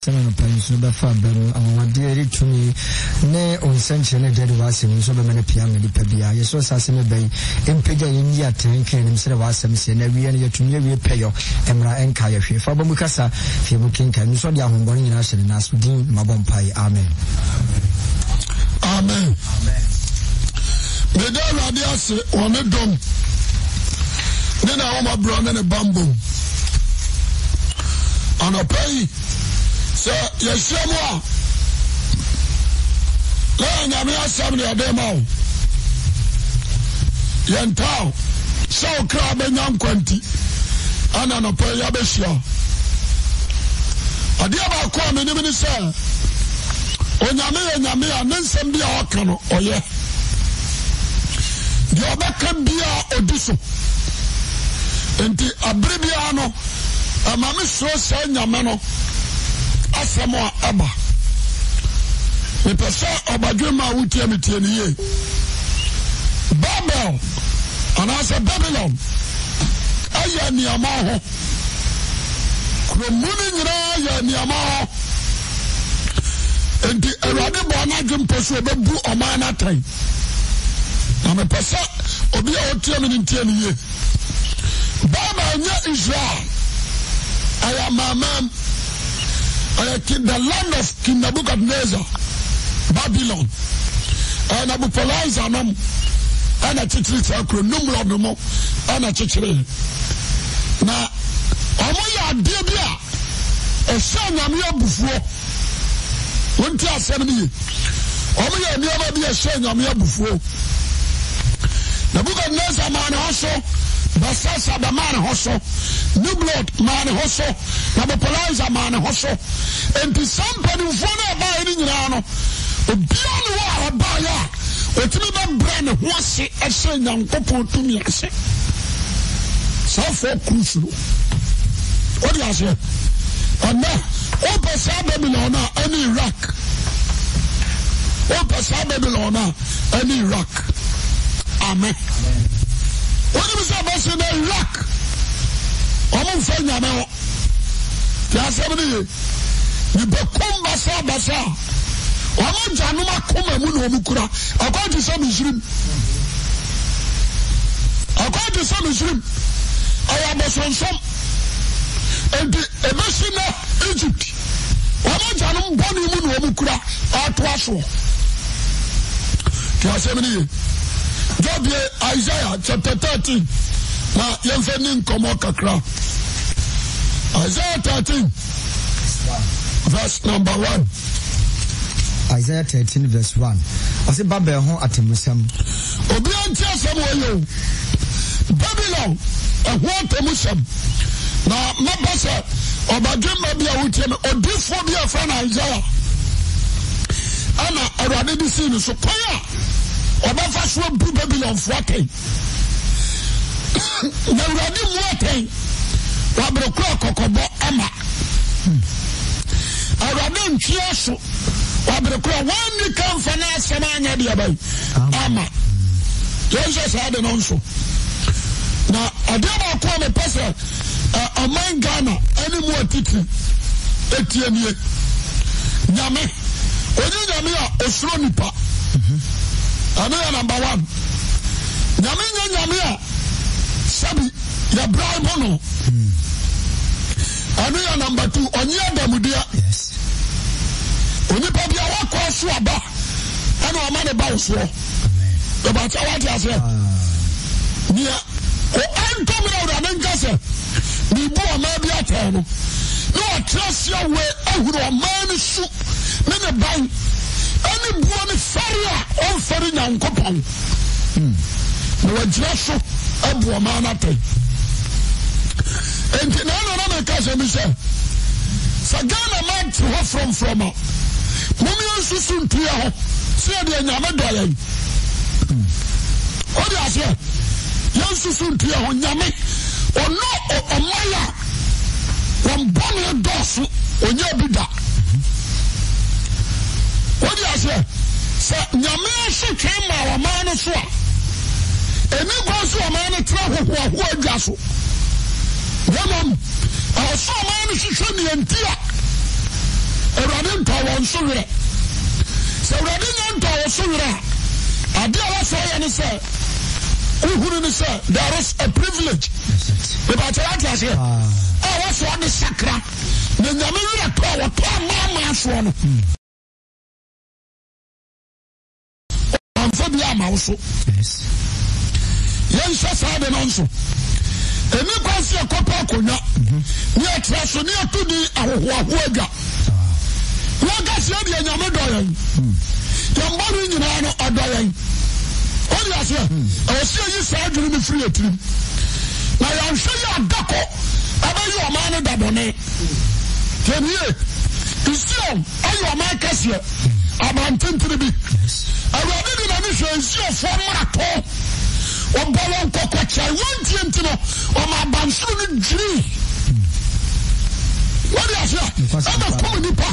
Seven pens, no Fabel, and what dear to me, nay, on Sanction, dead was in so many piano, the Pabia, yes, was as in a bay, in Pega India, tanking instead of us, and every year to me, we pay your Emra and Kaya, Fabamukasa, Fibukin, can you saw the young born in us and us with him, Mabon Pai, Amen. Amen. Meda radiase one dom. Then I want my brother and a bamboo. And I pay. So, yes, moi. Let me assembly a demo. Yentao. So crab and young quanti. And I pay Yabesha. I dear about coming in the cell. Onyame anensem bia waka no oye de obaka bia odiso enti abribia no amame so se nyame no asemo aba me pesa obadwema wutie metie ne ye Babel anasa Babylon aya niama ho kromuni nyira ya niama ho enti erade bona dwemposo obebu omana tan na me pesa obi a otie me ntie ne ye Baba nya Israel aya mamam aya the land of King Nebuchadnezzar Babylon and Nabopolassar nom ana chichiri sakro numro no mo ana chichiri na omo ya de bia e sha nyame abufuo wonti asem ni omo ya nioma bi ehye nyame abufuo Nebuchadnezzar man hoso Belshazzar the man hoso Nimrod man hoso Nabopolassar man hoso enti sampani mfo na ba ni nyina no obia no wa ba ya otimi ba bra ne ho ase ehye nyankopon tumi ase so for crucial what do you say and now Opesa Babylon and Iraq. Opesa Babylon and Iraq. Amen. What do you say about Iraq? I'm saying now. Yes, you become basa. I'm Januma Kuma Munukura. I got to some Muslim. I am a son. And the Emesina Egypt. Wamanjanum boni mu no mukura atwaso. Kiasemini. Job Isaiah chapter 13. Na yemfeni nkomo kakra. Isaiah 13 verse number 1. Isaiah 13 verse 1. Ase Babel ho atemusam. Obi anti asem wo Babylon ho atemusam. Na mabasa obadwema bia wotieme odifo bia fa na Isaiah ana awade di sin so kwaya obafa so bu Babylon fo aten na awade mu aten wabrokro kokobo ama awade ntwe so wabrokro wani kan fa na asema anya dia bai ama yenso sa de non so na adema ko me pese among Ghana, any more titi, Etienne Yame, Oyamia, Osronipa, Amea number 1. Yamia, Sabi, Yabramono, Amea number 2, Onya Damudia, yes. Onipabia Wako Swaba, and Amana Bauswa, about our say, near Antomino Ramenkase. Nibu amabi atano. No atrasi awe ehuro man su me ne ban. Ani buo ne faria on fari nyankopon. No wajira so abu amana tai. Enti na me ka se mi se. Sagana man to ho from. Mumi onsusu ntua ho. Se de nyame doyen. Odi ase. Yansusu ntua ho nyame. Ono omaya wambone dosu onye bida wodi ase se nyame se twema wa mano so a eni go so wa mano tra ho adwa so wonam so mano hwehwe ne ntia nso werɛ sɛ awurade nya ntɔ wɔ so werɛ a adeɛ a wɔsɛ yɛ ne sɛ wohunu ne sɛ there is a privilege ɛbɛkyɛ wate aseɛ a wɔsɛ ɔde sakra na nyame werɛ tɔ a wɔtɔ amaamaa soɔ no ɔmfa bi ama wo so yɛnhyɛ saa de no nso ɛni kwan sɛ ɛkɔpɛ akonnwa ne ɛtrɛ so ne ɛto di ahohoahoa adwa yɛka seɛ deɛ nyame dɔ yɛn yɛmbɔ no nyinaa no ɔdɔ yɛn ɔde aseɛ ɛwɔ sɛ yi saa adwene no firi atirim na yɛnhwɛ yɛ adakɔ ɛbɛyɛ ɔman no dabɔne tiɛnie Sion ɛyɛ ɔman kɛseɛ abantentene bi awurade de nane hwɛ nsiofoɔ mmaratɔ ɔbɔ wɔn kɔkɔkyɛe wɔntie nti no ɔma abansoro no dwiri wɔde aseɛ ɛbɛkom nnipa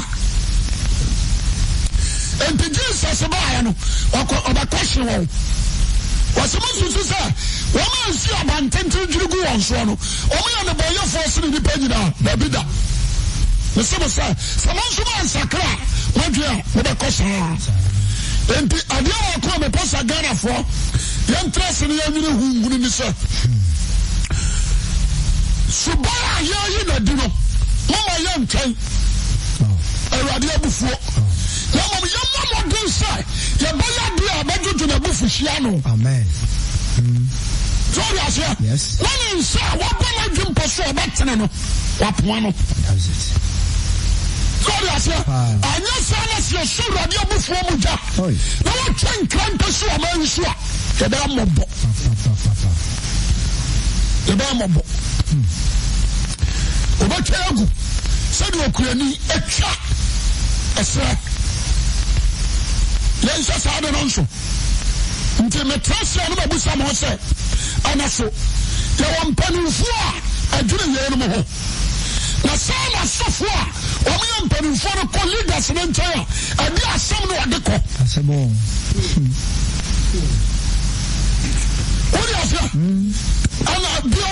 enti Jesus baeɛ no ɔbɛkɔhye wɔn wɔsɛ mo susu sɛ wɔma ansi abantenten dwiri gu wɔn soɔ no ɔmoyɛ nnebɔyɛfoɔ sene nnipa nyinaa baabi da mesɛ mo sɛ mo nso ma ansakra a moadwe a mobɛkɔ saa enti adeɛ wɔko a mepɛ sa Ghanafoɔ yɛntrɛ se no yɛnwene hunhunu ne sɛ suban a yɛyi nadi no moma yɛntwɛn awurade abufuo na mmom yɛmmɔ mmɔden sɛ yɛbɛyɛ adeɛ a bɛdwodwo n'abufuhyia no amen so ɔde aseɛ na ne nsa a wɔbɔ no adwe mpɔ so a ɔbɛtene no wapoa no so ɔde aseɛ anyɛ saa na sɛ yɛsɔ awurade abufuo mu gya na wɔtwɛ nkrantɛ so ɔma nso a yɛbɛyɛ mmɔbɔ wobɛtwa agu sɛdeɛ ɔkurani atwa ɛserɛ yɛnhyɛ saa de no nso nti metra sɛ no mabusa mo sɛ ɛna so yɛwɔ mpanimfoɔ a adwene yei no mu ho na saa na asɔfoɔ a ɔmoyɛ mpanimfoɔ no kɔ leaders no nkyɛn a ɛde asɛm no wɔde kɔ wode aseɛ ɛna bio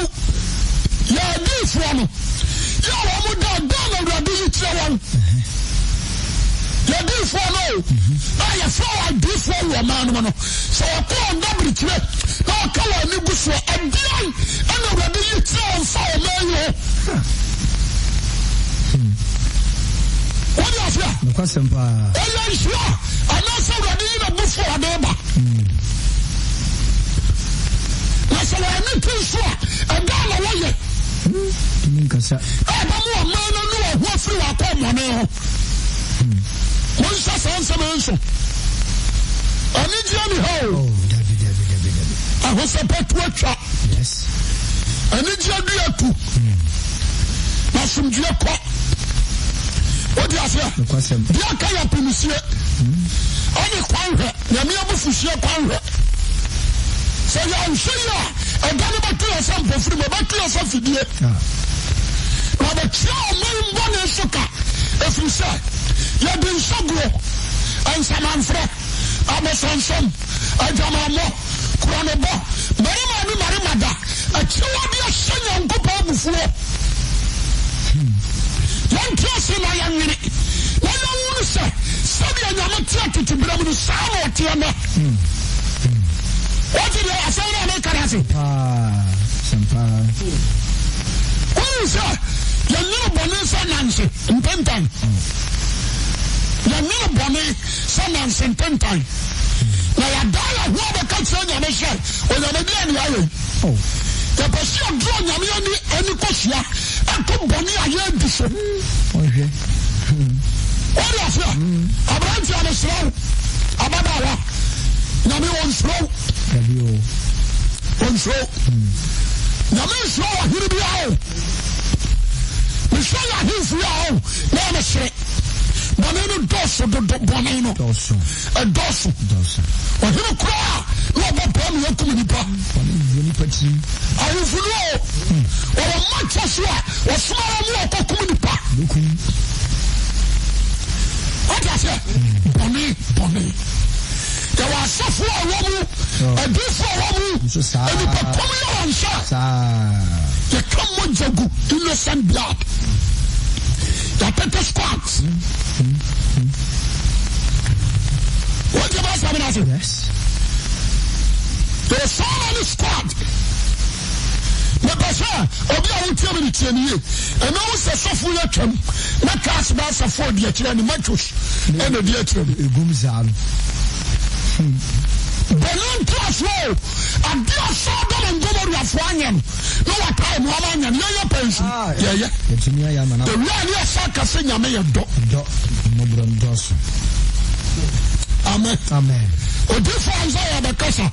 yɛadiifoɔ no yɛ wɔ mo da na awurade yi kyerɛ wɔn yɛadiifoɔ no a yɛfrɛ wɔ adiifoɔ wɔ ɔman no mu no sɛ wɔkɔ ɔnda birikyerɛ na wɔka wɔ ani gu soɔ adean ɛna awurade yi kyerɛ wɔn fa ɔman yi ho wode aseɛ ɛyɛ nhyira anaasɛ awurade yi na bufoɔ ɔde ba na sɛ wɔane to so a ɛda na wɔyɛ ɛba mu ɔman no ne wɔho afiri wɔakɔ mmɔne ho monhyɛ saa nsɛm nso anigyeɛ ne hɔ ahosɛpɛ to atwa anigyeɛ du atu na asomdwoeɛ kɔ wode aseɛ deɛ aka yɛ apinisie ɔne kwan hwɛ nyame abufuhyia kwan hwɛ sɛ yɛnhwɛ yi a ɛda no bɛto yɛ sɛ mpɔfiri ma bɛto yɛ sɛ fidie na bɛkyerɛ ɔman mbɔne so ka ɛfiri sɛ yɛde nsɔgoɔ nsamanfrɛ abɔsɔnsɔm adwamammɔ korɔnebɔ mmarima ne mmarima da akyiwade ahyɛ nyankopɔn abufuo yɛnte ase na yɛnwene na yɛwo no sɛ sɛdeɛ nyame te ateteberɛ mu no saa na ɔteɛ nɛ wote deɛ asɛm no a mekara ase wohu sɛ yɛnyene bɔne sɛ nanse mpentan yɛnyene bɔne sɛ nanse mpentan na yɛdaa yɛhoa bɛka kyerɛ nyame hyɛ onyame bi ane ayɛ yɛpɛ sɛ yɛdorɔ nyame ani kɔhyia ɛto bɔne a yɛadi so wode aseɛ aberante a mesrɛ wo ababaawa nyame wɔnsuro wɔnsuro nyame nsuro wɔ here bi a o mehwɛ yɛ ahemfiri a o na ɛmesere bɔne no dɔɔso dodo bɔne no ɛdɔɔso ɔhene koraa na ɔbɔ paa me yɛkum nnipa ahemfo no o ɔwɔ makyɛ so a wɔsoma wɔ mu ɔkɔkum nnipa wode aseɛ bɔne yɛwɔ asɔfoɔ a wɔ mu adiifoɔ a wɔ mu nnipa kɔm yɛ wɔn nhyɛ yɛka mmɔgya gu innocent blood yɛapɛtɛ squat Yes. There was so many squad. But I said, Obi a wuti am ni tieni ye. And now say sofo ye twam. Na cast bass for the chira ni matches. And the chira Egumzalo. Benin class row. And dia Sodom and Gomorrah afwanyam. No what time wamanyam ye pension. Yeah. Etumi ayama na. The real saka se nyame ye do. No bron dos. Amen. Odifo Isaiah Bakasa.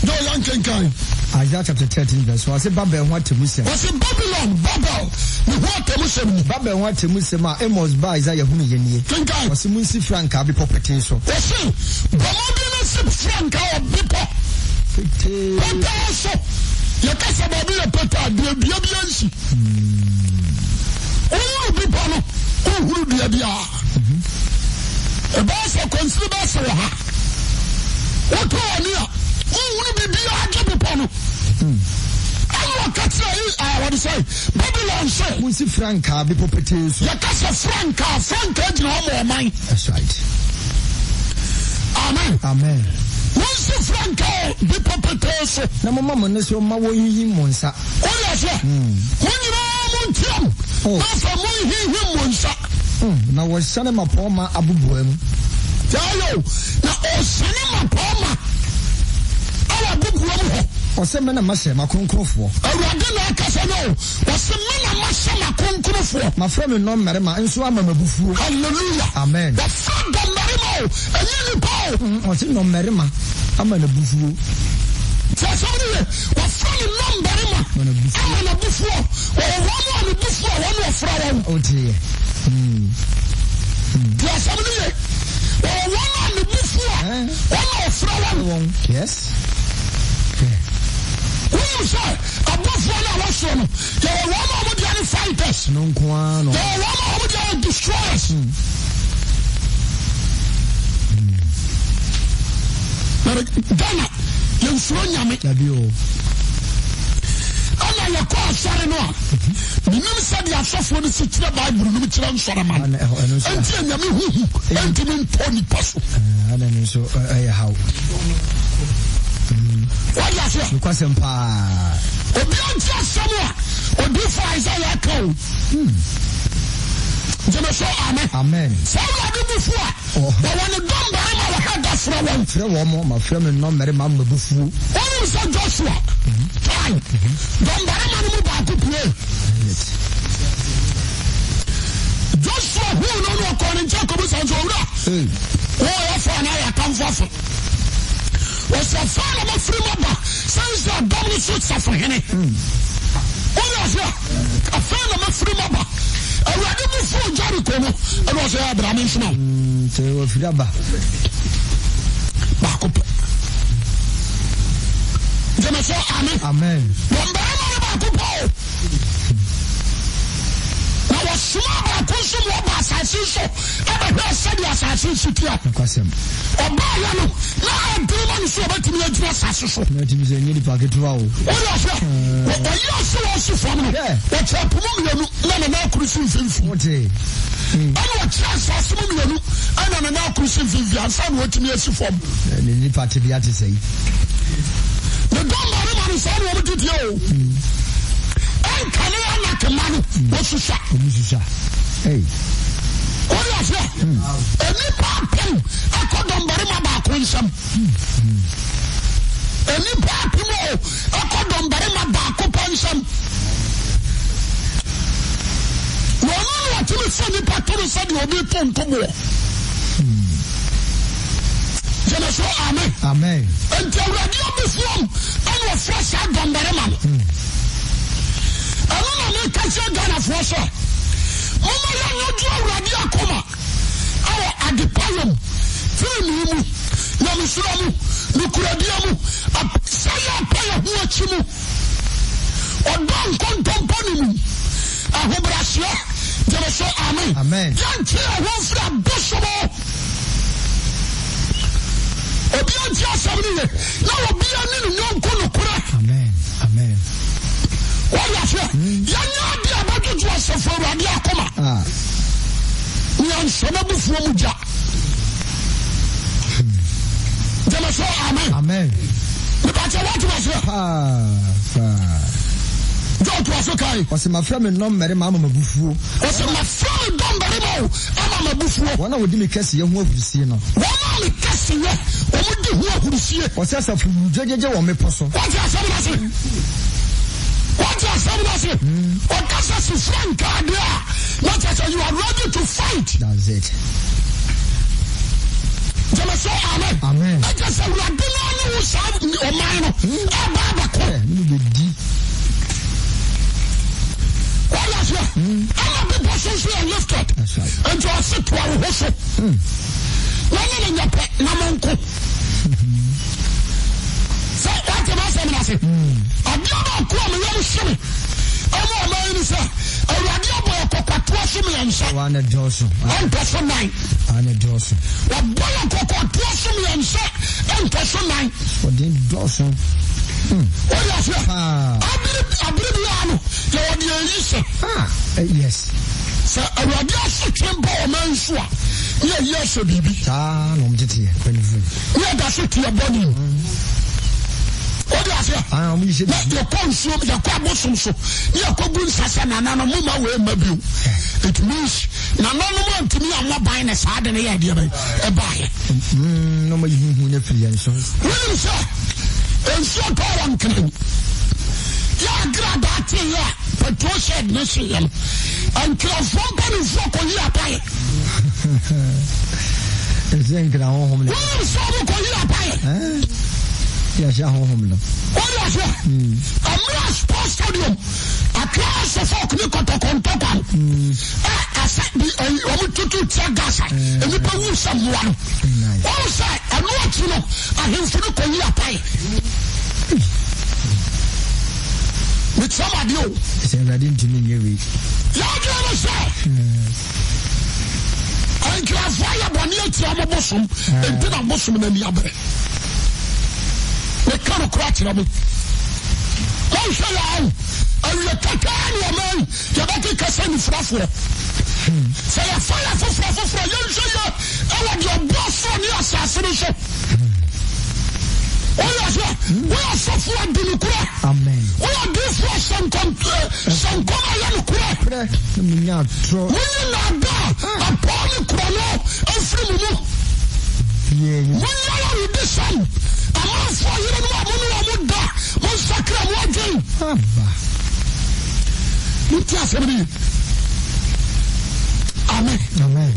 No young kenkai. Isaiah chapter 13 verse 1. I say Babel what to Muslim. I say Babylon, Babel. You what to Muslim? Babel what to Muslim. Amos ba Isaiah hunu yenie. Kenkai. I say Munsi Frank abi property so. I say Babylon sip Frank abi people. Pete so. Yakasa Babylon pete biabiansi. Unu people no. Unu biabia. Eba so consider so ha. What one here? Unu bibia age people no. What is it? Babylon say. Munsi Frank abi property so. Yakasa Frank ejina omo man. That's right. Amen. Munsi Frank bi property so. Na mama mo ne so ma wo yiyi monsa. O ya so. Kunyina mo ntiam. Na fa mo yiyi monsa. Na wo sane mapoma abubuam. Tayo. Na o sane mapoma. Ala abubuam ho. Ose me na mashe makonkrofo. Awurade na akasa no. Ose me na mashe makonkrofo. Ma fra me no mmerema nso ama mabufuo. Hallelujah. Amen. The fra do mmerema o. Enye ni pa o. Ose no mmerema ama na bufuo. Tasawuri wa fra ni no mmerema. Ama na bufuo. O wonu ani bufuo wonu ofra won. Otie. Tasawuri o wonu ani bufuo. Wonu ofra won. Yes. Who say above one was one? There were one of the fighters. No one. There were one of the destroyers. Ghana, you throw me. And I call sorry no. The name said the assassin was the city Bible, no children Solomon. And Yami who and Tony Passo. I don't know so how. What is it? Because I'm Obion just somewhere. Odifo Isaiah come. Jemeso amen. Sawa de bufua. But when the gun by my head that's from one. From one my friend and number man bufu. What is Joshua? Time. Gun by man mu ba to play. Joshua who no calling Jacob and Jorah. Oh, for an eye come for. Was a fan of a free mother, since the double suits of him. A fan of a free mother. I read it before Jericho, and was a Abraham Small. So, if you have back up. Amen. Now, a small person was assassin, and I said the assassin city. Obayano, na demon so betimi adura asase so. Na timi se nyini packet wa o. Oya so. Oya so o so fam no. O che pomo mienu na na akurusi mfimfi. Ote. Ana o che asase mo mienu ana na akurusi mfimfi ansa na otimi asi fam. Ni party bi ate sei. The don mari mari so na o titi o. En kana na kemano o susha. Hey. Oya so. Eni pa pen akodom bari ma ba ko nsam. Eni pa pen o akodom bari ma ba ko pansam. No atimi so ni patoro so de obi pon komo. Jemeso amen. Enti awurade obifuom ana fresh adom bari ma. Anu na me ka se Ghana for so. Mama ya nyodu awurade akoma. Awo adipayom. Firimu na misramu nukuradiamu saya paya huachimu odon kontomponimu ahobrasya jemeso amen yanti ahofra bosomo obianti asamniye na obia ninu nyonko nukura amen wala fia yanya bia badudu asafo radi akoma nyansona bufuo muja Jamaso, amen. Amen. The battle what was Don't was okay. Was my friend and non Mary Mamma Bufu? Was my friend Don Barimo? I'm a buffalo. One would be Cassie, young woman, see no. One Cassie, who would see it? Was that a judge or me person? What are some What are some What does a friend card there? Not as you are ready to fight. That's it. Jamaso, amen. Amen. I just said, we are doing all the sound or mine. I'm a big person here lifted. That's right. And to sit to our hustle. One in your pet, Namonko. Say, what am I saying? I do not come and you see me. I'm a man, sir. A radio boy, a cockatoa, and so on a dorsal. And person 9. And a dorsal. What boy, a cockatoa, and so and person 9. For the dorsal. What is it? I believe yes. So I will just tremble a man. Yes, baby. No, yeah, that's it to your body. What is it? I am using your consume your quabosom. So you could bring Sassan and Anamuma will maybe. It means Nanoma to me, I'm not buying a side and idea a buy. No more you influence. Really, sir? And so call on King. Yeah, grab that here. Patricia Nation and from Penny Flock on your pie. It's in home. Yes, your home. What was it? A mere sports stadium. A class of folk Nicoto Contopan. I said, the Tagasa, and you can someone. Also, I want to know, I have to look on your pie. With somebody else. It's ready to me, you read. You're say. I can fire one year to a bosom, and then a bosom in the other. They can't crack it. Don't say, I will attack any man. You're not a Cassandra Fluffler. Say a fire for Fluffler. You say, I want your boss on your assassination. We are so full of Dinukura. Amen. We are this for some Comayanukura. We are not upon the chrono and free. We are with the sun. A man for you and Wamuda, Monsacra Wagen. Amen. Amen.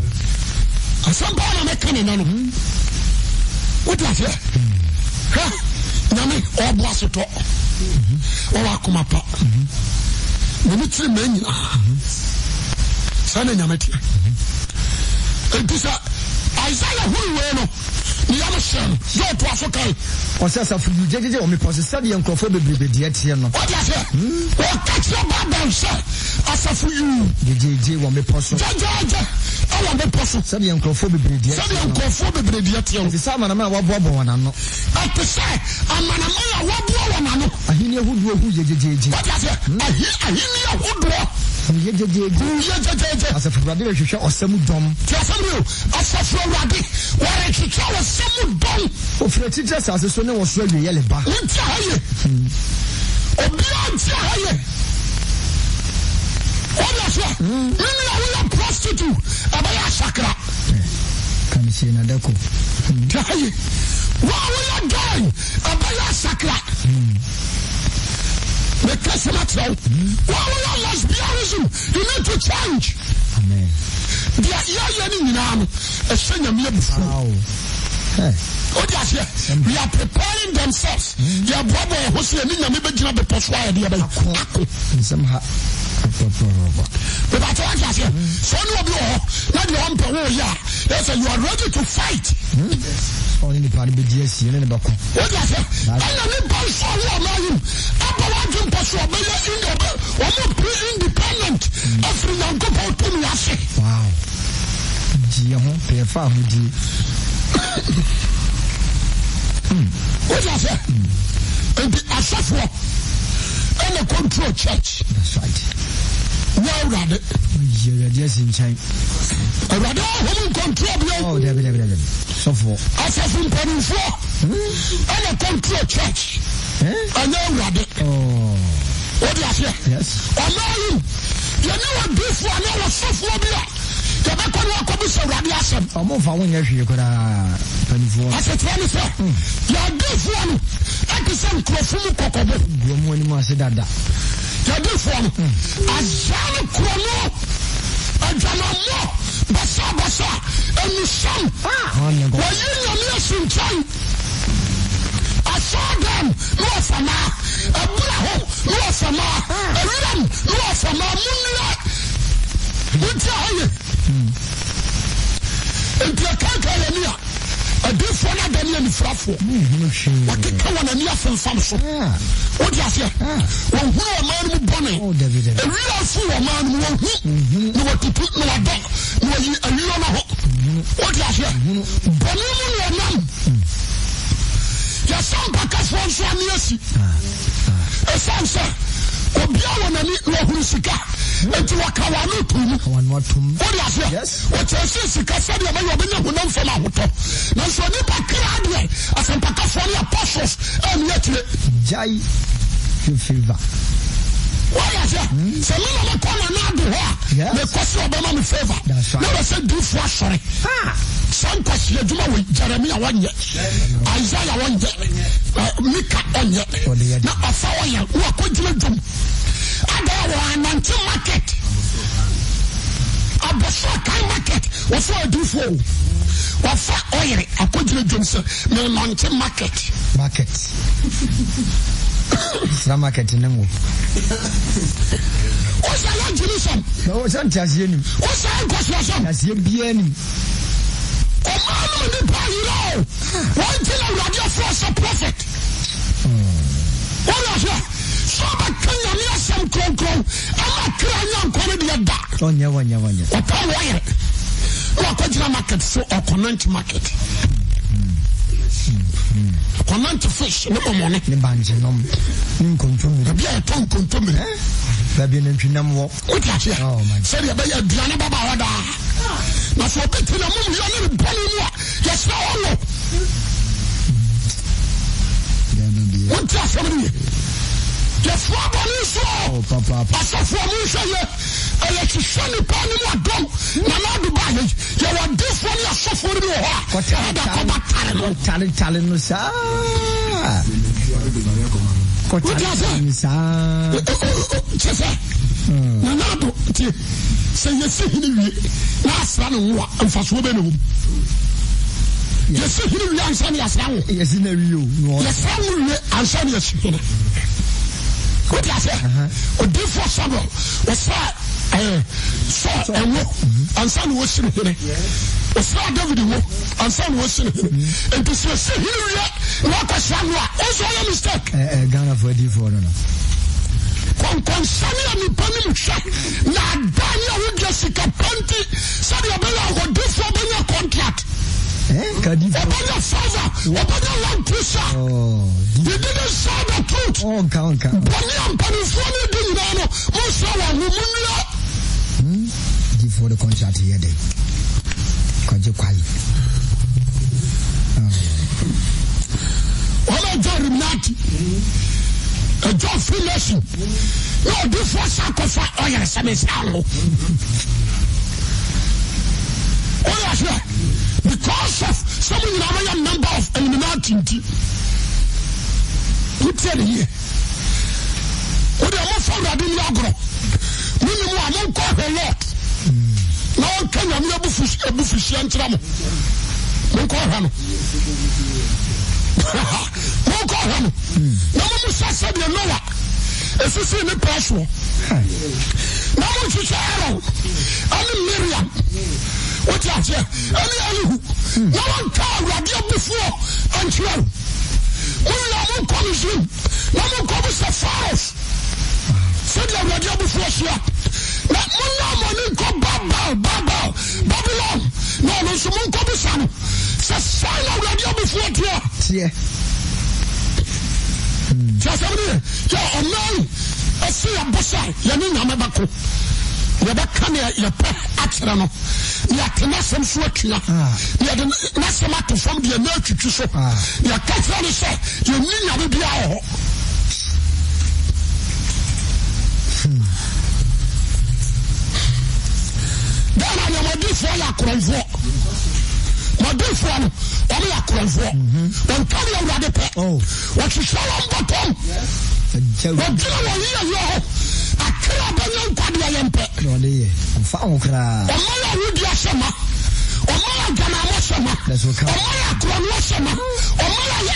Some part of my cannon. What is it? Nami or Blasito or Akumapa. Minute men, San Yamati. And this Isaiah Huano, Yamashan, your Twafaka. Or says of you, Jedi, or me possess study and conform the Brigadier. What is it? Or catch your bad sir. As for you, JJ will be possible. I want the person. Study and conform the Brigadier. Study and conform the Brigadier. The Salmon and Wabbo, and I say, I'm an Amaya. I hear who JJ. What is it? I hear who do. As a brother, you shall or some dumb. As a Floradi, where I should tell us some dumb. Oh, for teachers, as a son was really yellow back. Oh, beyond maybe I will a prostitute. Abaya Sakra. Can you see another cook? Why will I die? Abaya Sakra. The customer. Why will I lesbianism? You need to change. Amen. They are young now. A senior me before. We are preparing themselves. They are brother who's the name of the persuade. Somehow. But I told you, son of you, not your uncle. Yes, you are ready to fight. Only the party BDS, you know, what is it? I am independent. Every young couple to me, I say. Wow. Pay a farm with you. What is it? And the Asafo and the control church. That's right. Now, rather, you're just in China. I rather home control. Oh, David. So for Asafo Penny for. And a control church. I know what it. What do you say? Yes. I know you. You know what this one was so phobia. The back on what comes to radiation. I'm more for 1 year. You could have. I said, you are this one. I can send Krofumu Kokobo. When you said that. You are this one. A Jana Krono. A Jana Basa, and you son. Why you know me time? I saw them, no Fama, a Braho, no Fama, a Ram, no Fama, Moonlight. What tell you? And you can't tell me. A different than any fraffle. What can come on a near from Samson? What do you say? When who a man who bonnet? Oh, David. A real fool, a man who know what to put no a dog, no a real hope. What do you say? Bonnie a man. Your son Pacas wants one year. A son, sir. Obiawa na ni lohusika. Enti wakawanu tumu. What do you say? Yes. What you say? Sika said you may be no one from Ahuto. Now so ni pakradwe. As in Pacas apostles. And yet Jai fever. What do you say? So me no corner na do here. Me kwasi obama me favor. That's right. Never said do for sorry. Some kwasi aduma with Jeremiah one year. Isaiah one year. Mika one year. Na afawa ya wa kojile dum. Ada Nanti market. Abaso kai market. Wafa adufo. Wafa oil akojile dum se me Nanti market. Market. Sra market nemo. Osa ya Jerusalem. O san tiasie ni. Osa ya kwasiasom. Tiasie bia ni. O man ni pa you know. One thing I radio for a prophet. What is that? So I can't hear some crow. I'm a crying quality of that. Oh, yeah. Upon wire. What market for a Conant market? Conant fish, no money. The banjinum. Control. The beer tongue control me. Baby, and Chinam walk. What is that? Oh, my. Say, you better Diana Baba. Now, for between a movie, you're not pulling. Yes, no. What is that? Yes, oh, Papa. As a formation, electrician, the panel, drum, Nana Dubai, you are different, you are suffering. What talent, sir? What is that? Nana, say, you see, last run, and for swimming. Yes, he answer your son. Yes, in a view. Yes, son, answer your son. What do you say? A different summer was saw and walk, and son was in here. A saw David and son was in here. And to see here, not a son, also a mistake. Ghana for different. Concerning the Panama, now Daniel Jessica Panty said you better go different contract. Open your father, open your long pusher. He didn't say the truth. Oh, count. Before the contract here, they quite quiet. What a job, Nati. A job free lesson. No, before sacrifice. Oh, yes, I'm a sallow. Oh, yes, because of some number of Illuminati. Who tell you? What do you found out in Lagro? Minimum, I won't call her lot. No one can have a buffish and trouble. Won't call her. Won't call her. No one said you know what. If you see the pressure. No one should say, I'm Miriam. What you say? No one can radio before and you. No one comes in. No one comes to Faros. Said the radio before she. That money come Babylon. No, someone comes in. Say, sign of radio before you. Yeah. Just a minute. Yeah, man. I see a bossa. You mean I'm a back. You're back here, you're accident. ya tena sem so atwa ya de na sem atofam de na atwitwi so ya ka twa ne se ye ni nya bia ho dana ya modi fo ya kronfo modi fo no o me ya kronfo on kan ya wade pe what you show on bottom what you know yo akira banya nkwade ya yempe no de ye fa okra o ma ya wudi asema o ma ya gana mo sema o ma ya kronwo sema o ma ya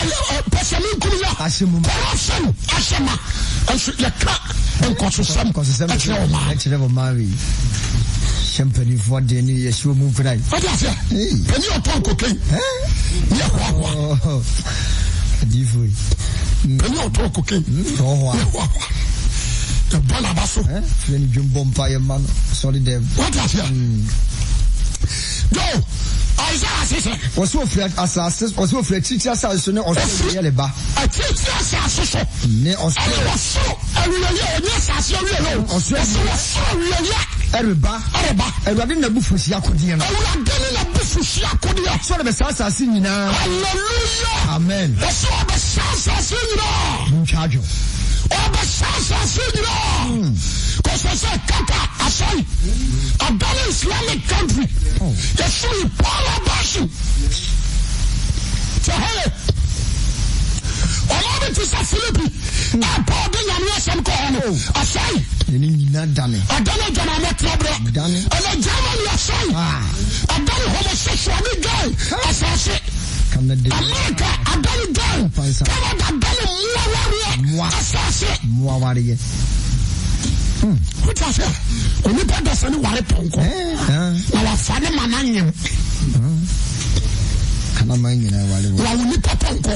pesemi kunya asemu asema anso ya ka enkoso sam actually o marry champagne for the new year show move right what is it when you talk okay ya kwa difu when you talk okay the balabaso when you jump empire man solid them what is it go Isaiah says was so afraid assassins was so afraid teacher says so no Australia ba a teacher says so ne Australia so yes Australia Ereba Erade na bufushi akodie no Erade na bufushi akodie so the asase nyina hallelujah amen so the asase nyina nchajo asase nyina because I said kaka asai Abdallah Islamic country yesui Paula Bashi so hey Olave to say Philippi Paul de nyame asem ko no asai ni nyina dane Adana jana mo trouble dane ana jama ni asai Adana homosexual ni guy asase Canada America Adana guy Canada Adana moi warrior what is it oni pa da sani ware ponko na wa fa ne mananyem kana man nyina wale wa oni pa ponko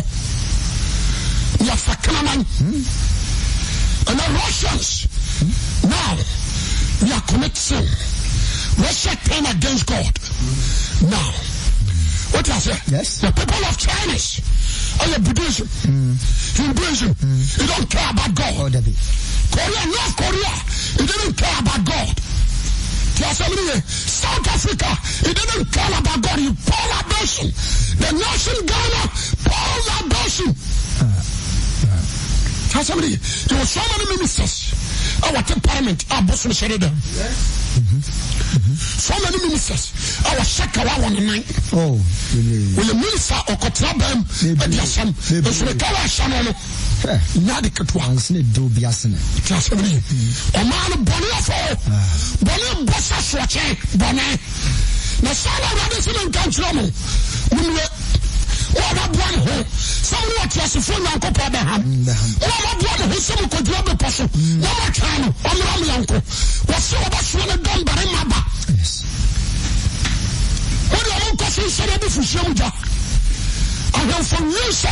ya fa kana man and the Russians now we are committing Russia turn against God now what is it yes the people of China are Buddhism Hinduism you don't care about God Korea, North Korea, it didn't care about God. South Africa, it didn't care about God. You Paul abortion. The nation Ghana, Paul abortion. There were so many ministers. Our parliament, our boss was shut down. So many ministers. Our Shakawa on the night. Oh, will the minister or Kotrabam, and the Assam, the Sulakawa Shamano. Inadequate ones need do be as in just a minute. A man of Bonnie, Bonnie Bossa Swatch, Bonnie. The son of Radisson Council. What a one hole. Someone was a full uncle Abraham. What a one who some could drop the person. What a time on Rami uncle. Was so much when a done by Maba. Yes. What the uncle said for Shemja. I have from Musa, I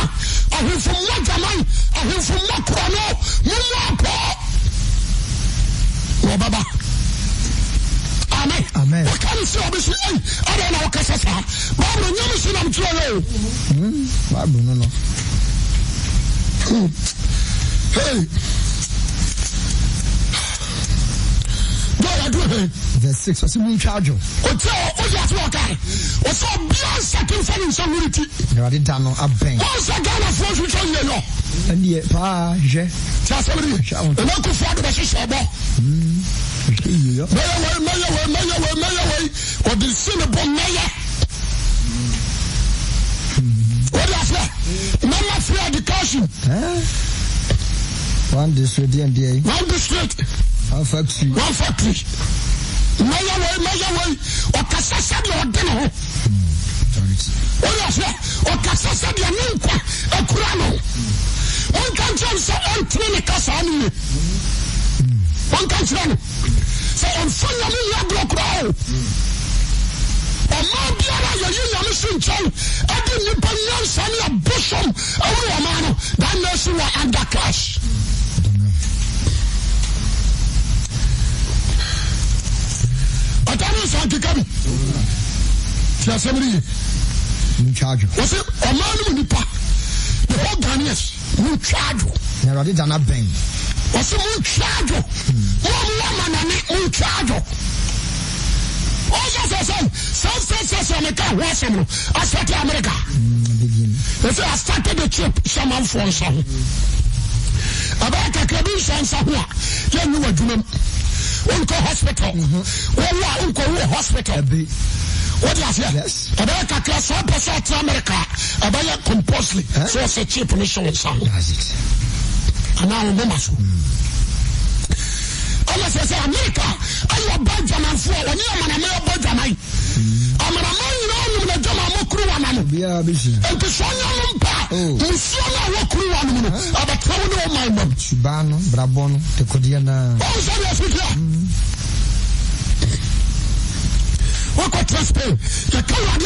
have from Wagaman, I have from Makrano, Mumapa. Oh, Baba. Amen. Amen. What can you say? I don't know what I say. But when you see them through, no. Hey. Verse 6 was in charge of. What's all beyond sacrificing community? There are the Dano a bank. What's a gun of force which I know? And yet, pa, je. Somebody, and Uncle Ford was a shabo. Mayor, or the Cinnabon Mayor. What is that? Mama free education. One district, and one district. One factory. Mayor way, or Cassasa, or dinner. What is that? Or Cassasa, your name, a Kurano. One country say, I'm clinical, son. One country. So, I'm full of your grow. Ọmọ biara yẹ yi yẹn si nkyɛn ɛdi nipa nyansa ni abosom ɛwɔ wɔn ano that nation were under cash. Ɔtɔni nsa kika bi ti asɛm ni ye. Wɔsi ɔmaa ni mu nipa the whole Ghanaians mu ntwaadwo. Na ɛwɔde dana bɛn. Wɔsi mu ntwaadwo. Wɔn mu ama nani mu ntwaadwo. Ɔyɛ I started America. I started the trip, someone for some. About a cabin, somewhere. Then you were doing Uncle Hospital. Uncle Hospital. What is it? Yes. About a class of South America. About compulsory. So it's a cheap nation. And now remember so. I say America, I am Benjamin for when you are a Benjamin. I'm a man, you know, the Kruan. Yeah, and the Sonia, Monsieur Kruan, about Tono, my mom, Shibano, Brabon, the Codiana. What could trust me? The Kruan,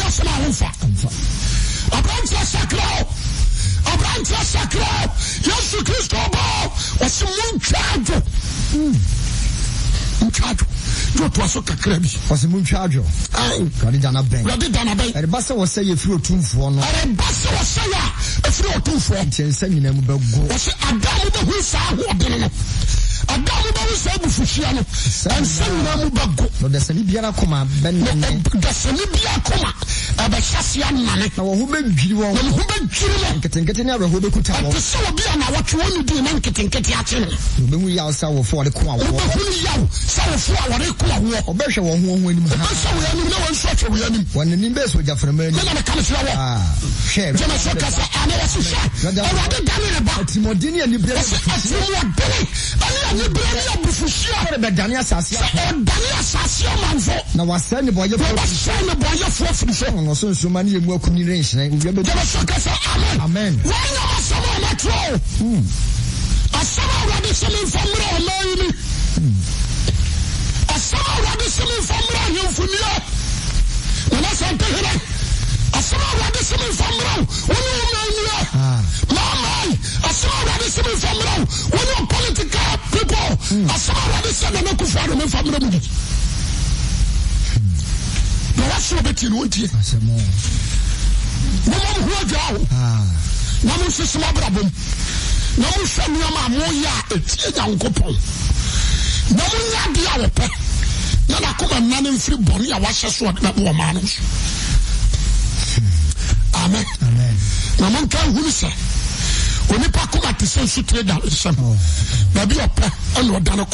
a branch of Sacro. A branch of Sacro. Yes, you Christopher was some charge. Muchacho, you to so kakrebi. Was muchacho. Ready dana ben. E basa was say if you too for no. E basa was say if you too for. Say you name be go. Was Adamu be hu sa ho de no. Adamu be hu sa bu fuhia no. And say you name be go. No de sani biara koma ben ne. De sani biara koma. Aba hyasia nane. Na wo ho be dwiri wo. Na ho be dwiri wo. Nketenkete na ho be kuta wo. Se wo bia na wo twe onu di na nketenkete a che no. Be mu yaw sa wo fo de ko awo. Be hu yaw sa wo fo a wo de ko awo. Obehwe wo ho anim. Be sa wo anim na wo nso che wo anim. Won nim be so jafra mani. Na ka se wo. Share. Je me so ka sa ana wo so share. O wa de dani ne ba. Timodini ani bre. Timodini. Ani bre ni abufushia. Be dani asase. O dani asase manfo. Na wa sa ne boye fo. Wa sa ne boye fo fo. So so many you work in range. Amen. Amen. Why not someone natural? A summer already selling from Rome. A summer already selling from Rome. When I said to her, a summer already selling from Rome. When you know, Mama, a summer already selling from Rome. When you political people, a summer already selling from Rome. What's your betting? What you? Woman who are down. Namu Sisma Brabum. Namu Samyama Moya, it's Uncle Pom. Namu Yadia, Nana come and man in free body. I was just what that woman. Amen. Amen. Naman can who say? When you pack up the same trade down, some maybe a pair and what done.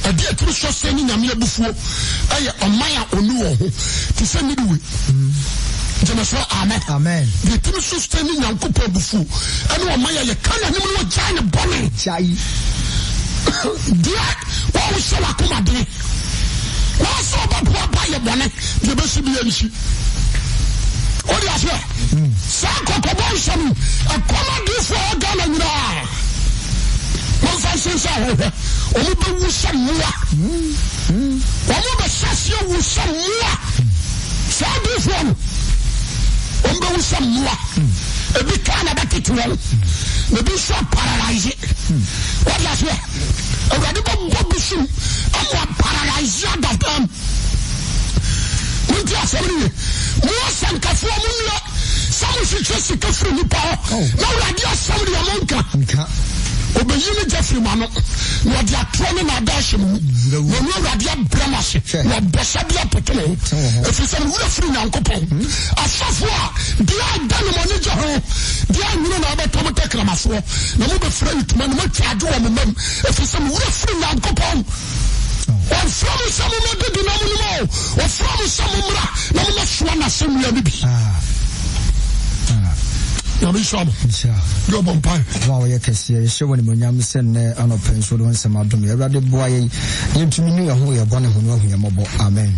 A dear Christmas sending a mere before I am Maya Onu to send it away. Amen. Amen. The Christmas sending a couple before I know Maya, you can't China bonnet. Dear, what was so I come a day? What so about what buy a bonnet? The best be an issue. What do you say? Sanko Koboshan, a common gift for a gun. One fashion, Omo be wusa mua. Omo be sasio wusa mua. Sabi fon. Omo be wusa mua. Ebi kana batiti won. Ebi so paralyze. What last year? Already go busum. Am paralyze that them. Munti asemi. Mo sankafo munla. Samu situation kafru ni pa. Na already asemi amonka. Obeyini Jeffrey Mano, no dia trone na dash mu. No radio bramase. No besabia potene. If you say we free na nkopon. Asafo a dia dan money jo ho. Dia nyino na be tomo tekramaso. Na mo be free to man mo tiajo o mem. If you say we free na nkopon. O from some mo de dinamo mo. O from some mra. Na mo so na sem ya bibi. Yamisam. Go bompai. Wow, you can see a show when Munyam send an open so don't some out to me. I rather boy, you to me, who you're born and who you're mobile. Amen.